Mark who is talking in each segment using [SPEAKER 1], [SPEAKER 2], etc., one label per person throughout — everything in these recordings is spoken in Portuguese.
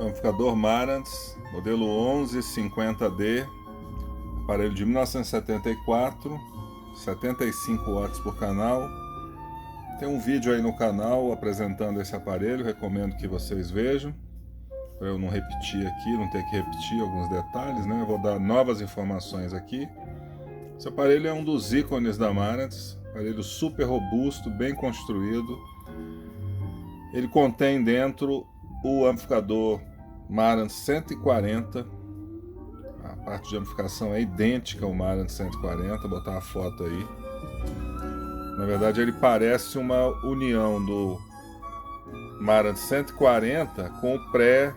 [SPEAKER 1] Amplificador Marantz, modelo 1150D, aparelho de 1974, 75 watts por canal. Tem um vídeo aí no canal apresentando esse aparelho, recomendo que vocês vejam, para eu não repetir aqui, não ter que repetir alguns detalhes, né? Eu vou dar novas informações aqui. Esse aparelho é um dos ícones da Marantz, aparelho super robusto, bem construído. Ele contém dentro o amplificador Marantz 140. A parte de amplificação é idêntica ao Marantz 140, vou botar uma foto aí. Na verdade ele parece uma união do Marantz 140 com o pré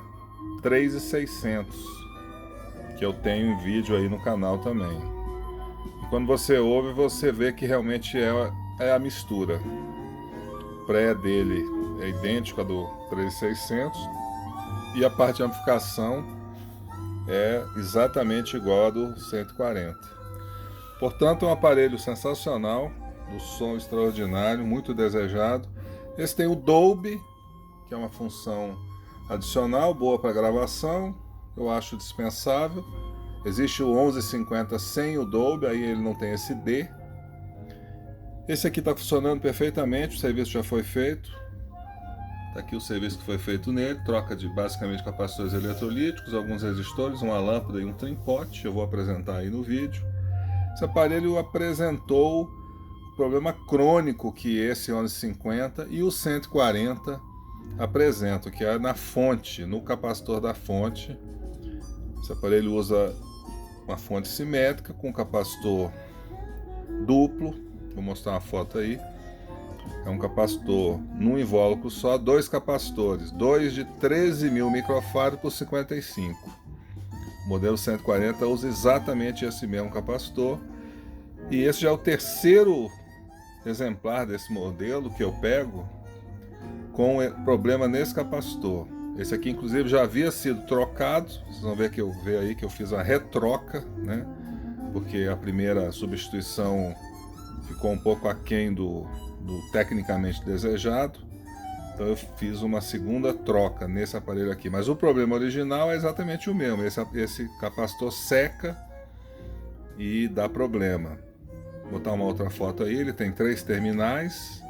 [SPEAKER 1] 3600, que eu tenho em vídeo aí no canal também. E quando você ouve, você vê que realmente é a mistura. O pré dele é idêntico a do 3600 e a parte de amplificação é exatamente igual a do 140. Portanto, é um aparelho sensacional, do som extraordinário, muito desejado. Esse tem o Dolby, que é uma função adicional, boa para gravação, eu acho dispensável. Existe o 1150 sem o Dolby, aí ele não tem esse D. Esse aqui está funcionando perfeitamente, o serviço já foi feito. Está aqui o serviço que foi feito nele, troca de basicamente capacitores eletrolíticos, alguns resistores, uma lâmpada e um trim-pot, eu vou apresentar aí no vídeo. Esse aparelho apresentou o problema crônico que esse 1150 e o 140 apresentam, que é na fonte, no capacitor da fonte. Esse aparelho usa uma fonte simétrica com capacitor duplo, vou mostrar uma foto aí. É um capacitor num invólucro só, dois capacitores, dois de 13.000 microfarads por 55. O modelo 140 usa exatamente esse mesmo capacitor. E esse já é o terceiro exemplar desse modelo que eu pego com problema nesse capacitor. Esse aqui inclusive já havia sido trocado, vocês vão ver aí que eu fiz a retroca, né? Porque a primeira substituição ficou um pouco aquém do tecnicamente desejado. Então eu fiz uma segunda troca nesse aparelho aqui. Mas o problema original é exatamente o mesmo. Esse capacitor seca e dá problema. Vou botar uma outra foto aí. Ele tem 3 terminais.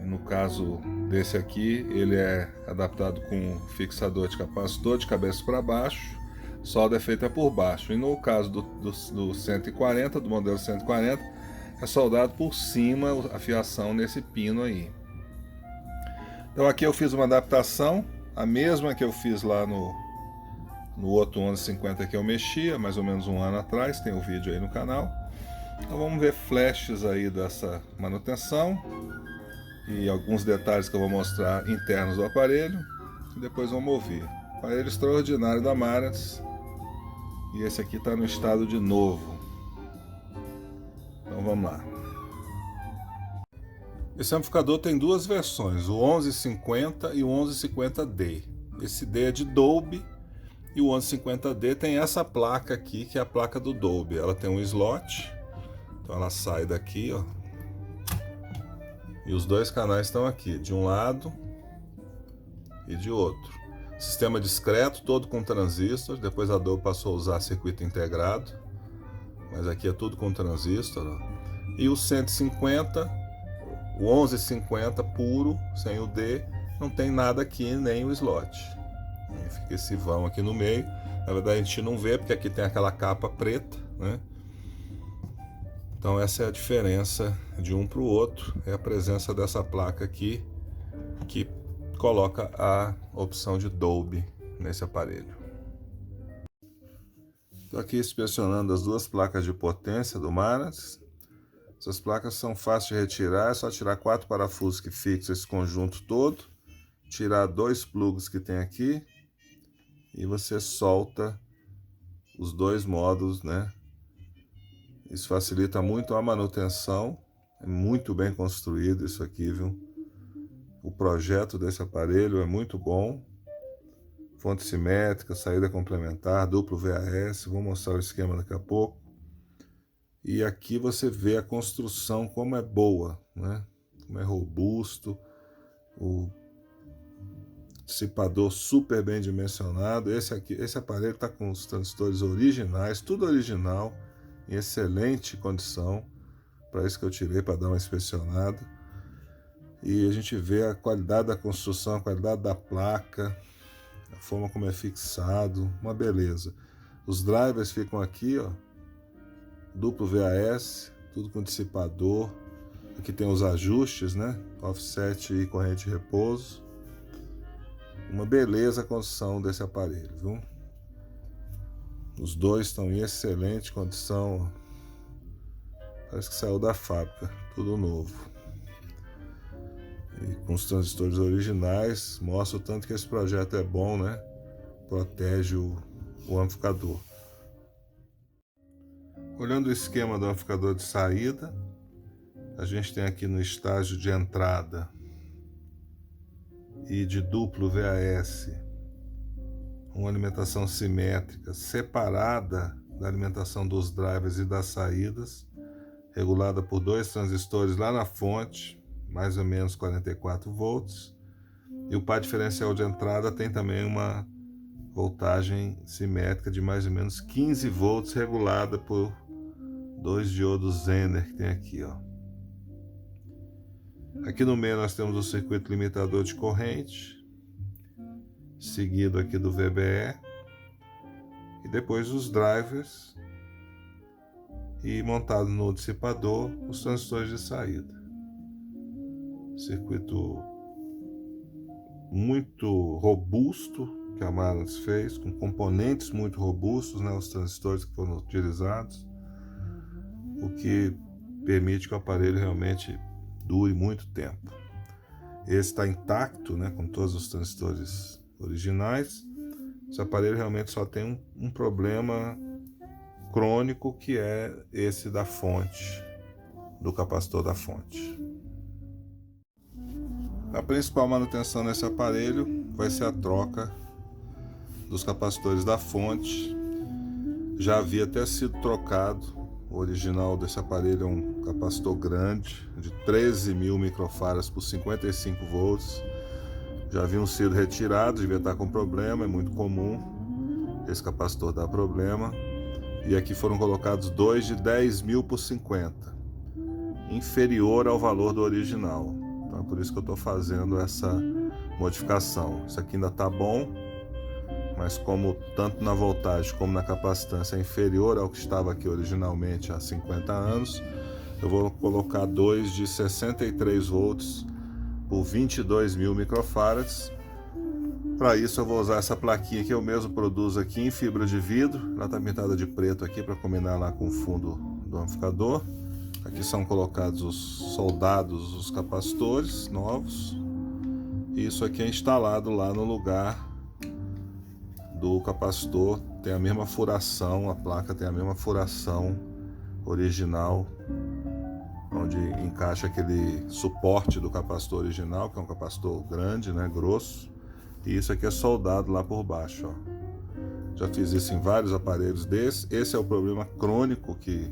[SPEAKER 1] No caso desse aqui, ele é adaptado com fixador de capacitor de cabeça para baixo. Solda é feita por baixo. E no caso do 140, do modelo 140, é soldado por cima a fiação nesse pino aí. Então aqui eu fiz uma adaptação, a mesma que eu fiz lá no outro 1150 que eu mexia, mais ou menos um ano atrás, tem o vídeo aí no canal. Então vamos ver flashes aí dessa manutenção e alguns detalhes que eu vou mostrar internos do aparelho e depois vamos ouvir. Aparelho extraordinário da Marantz, e esse aqui está no estado de novo. Então vamos lá. Esse amplificador tem duas versões, o 1150 e o 1150D. Esse D é de Dolby e o 1150D tem essa placa aqui, que é a placa do Dolby. Ela tem um slot, então ela sai daqui, ó. E os dois canais estão aqui, de um lado e de outro. Sistema discreto, todo com transistor. Depois a Dolby passou a usar circuito integrado, mas aqui é tudo com transistor, ó. E o 150, o 1150 puro, sem o D, não tem nada aqui, nem o slot. Fica esse vão aqui no meio. Na verdade a gente não vê, porque aqui tem aquela capa preta, né? Então essa é a diferença de um para o outro, é a presença dessa placa aqui, que coloca a opção de Dolby nesse aparelho. Estou aqui inspecionando as duas placas de potência do Marantz. Essas placas são fáceis de retirar, é só tirar 4 parafusos que fixam esse conjunto todo, tirar 2 plugs que tem aqui e você solta os 2 módulos, né? Isso facilita muito a manutenção, é muito bem construído isso aqui, viu? O projeto desse aparelho é muito bom. Fonte simétrica, saída complementar, duplo VAS, vou mostrar o esquema daqui a pouco. E aqui você vê a construção como é boa, né? Como é robusto, Dissipador super bem dimensionado. Esse aparelho está com os transistores originais, tudo original, em excelente condição. Para isso que eu tirei, para dar uma inspecionada. E a gente vê a qualidade da construção, a qualidade da placa, a forma como é fixado, uma beleza. Os drivers ficam aqui, ó, duplo VAS, tudo com dissipador. Aqui tem os ajustes, né? Offset e corrente de repouso. Uma beleza a construção desse aparelho, viu? Os dois estão em excelente condição. Parece que saiu da fábrica, tudo novo. E com os transistores originais, mostra o tanto que esse projeto é bom, né? Protege o amplificador. Olhando o esquema do amplificador de saída, a gente tem aqui no estágio de entrada e de duplo VAS uma alimentação simétrica separada da alimentação dos drivers e das saídas, regulada por dois transistores lá na fonte, mais ou menos 44 volts, e o par diferencial de entrada tem também uma voltagem simétrica de mais ou menos 15 volts, regulada por dois diodos Zener que tem aqui, ó. Aqui no meio nós temos o circuito limitador de corrente, seguido aqui do VBE, e depois os drivers, e montado no dissipador os transistores de saída. Circuito muito robusto que a Marantz fez, com componentes muito robustos, né, os transistores que foram utilizados, o que permite que o aparelho realmente dure muito tempo. Esse está intacto, né, com todos os transistores originais. Esse aparelho realmente só tem um problema crônico, que é esse da fonte, do capacitor da fonte. A principal manutenção nesse aparelho vai ser a troca dos capacitores da fonte. Já havia até sido trocado. O original desse aparelho é um capacitor grande, de 13.000 microfarads por 55 volts. Já haviam sido retirados, devia estar com problema, é muito comum esse capacitor dar problema. E aqui foram colocados dois de 10.000 por 50, inferior ao valor do original. Então é por isso que eu estou fazendo essa modificação. Isso aqui ainda está bom, mas como tanto na voltagem como na capacitância é inferior ao que estava aqui originalmente há 50 anos, eu vou colocar dois de 63 volts por 22.000 microfarads. Para isso eu vou usar essa plaquinha que eu mesmo produzo aqui em fibra de vidro. Ela está pintada de preto aqui para combinar lá com o fundo do amplificador. Aqui são colocados soldados os capacitores novos. E isso aqui é instalado lá no lugar do capacitor. Tem a mesma furação, a placa tem a mesma furação original, onde encaixa aquele suporte do capacitor original, que é um capacitor grande, né, grosso. E isso aqui é soldado lá por baixo, ó. Já fiz isso em vários aparelhos desses. Esse é o problema crônico que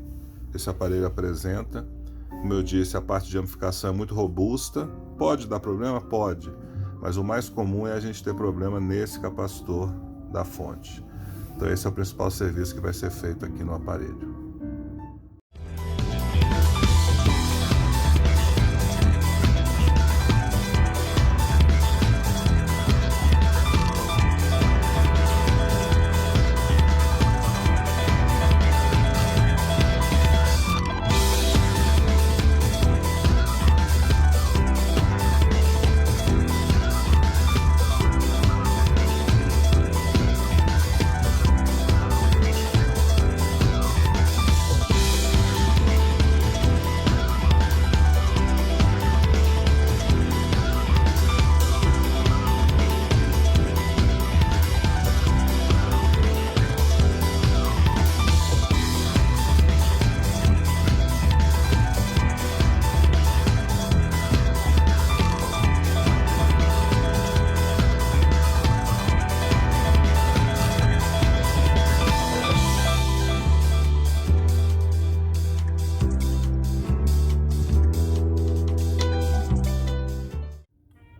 [SPEAKER 1] esse aparelho apresenta. Como eu disse, a parte de amplificação é muito robusta. Pode dar problema? Pode. Mas o mais comum é a gente ter problema nesse capacitor da fonte. Então esse é o principal serviço que vai ser feito aqui no aparelho.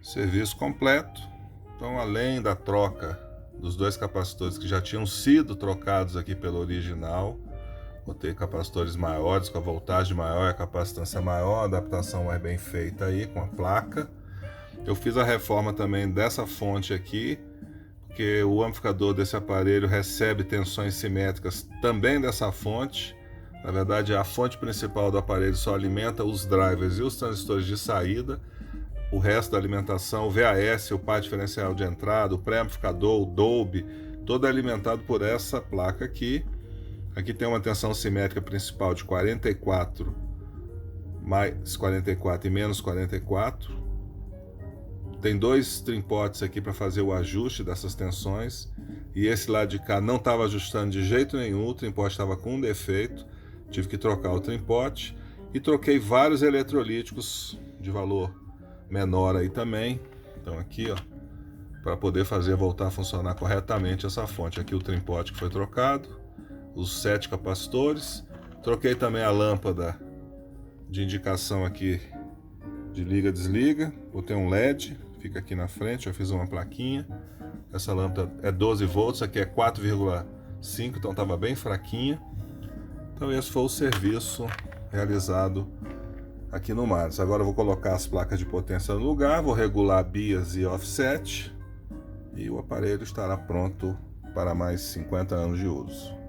[SPEAKER 1] Serviço completo. Então, além da troca dos dois capacitores que já tinham sido trocados aqui pelo original, botei capacitores maiores, com a voltagem maior, a capacitância maior, a adaptação mais bem feita aí com a placa. Eu fiz a reforma também dessa fonte aqui, porque o amplificador desse aparelho recebe tensões simétricas também dessa fonte. Na verdade, a fonte principal do aparelho só alimenta os drivers e os transistores de saída. O resto da alimentação, o VAS, o par diferencial de entrada, o pré-amplificador, o Dolby, todo é alimentado por essa placa aqui. Aqui tem uma tensão simétrica principal de 44 mais 44 e menos 44. Tem dois trimpotes aqui para fazer o ajuste dessas tensões. E esse lado de cá não estava ajustando de jeito nenhum, o trimpote estava com um defeito. Tive que trocar o trimpote. E troquei vários eletrolíticos de valor menor aí também. Então aqui, ó, para poder fazer voltar a funcionar corretamente essa fonte. Aqui o trimpote que foi trocado, os 7 capacitores. Troquei também a lâmpada de indicação aqui de liga-desliga. Botei um LED, fica aqui na frente, eu fiz uma plaquinha. Essa lâmpada é 12 volts, aqui é 4,5, então estava bem fraquinha. Então esse foi o serviço realizado aqui no Maris. Agora eu vou colocar as placas de potência no lugar, vou regular bias e offset e o aparelho estará pronto para mais 50 anos de uso.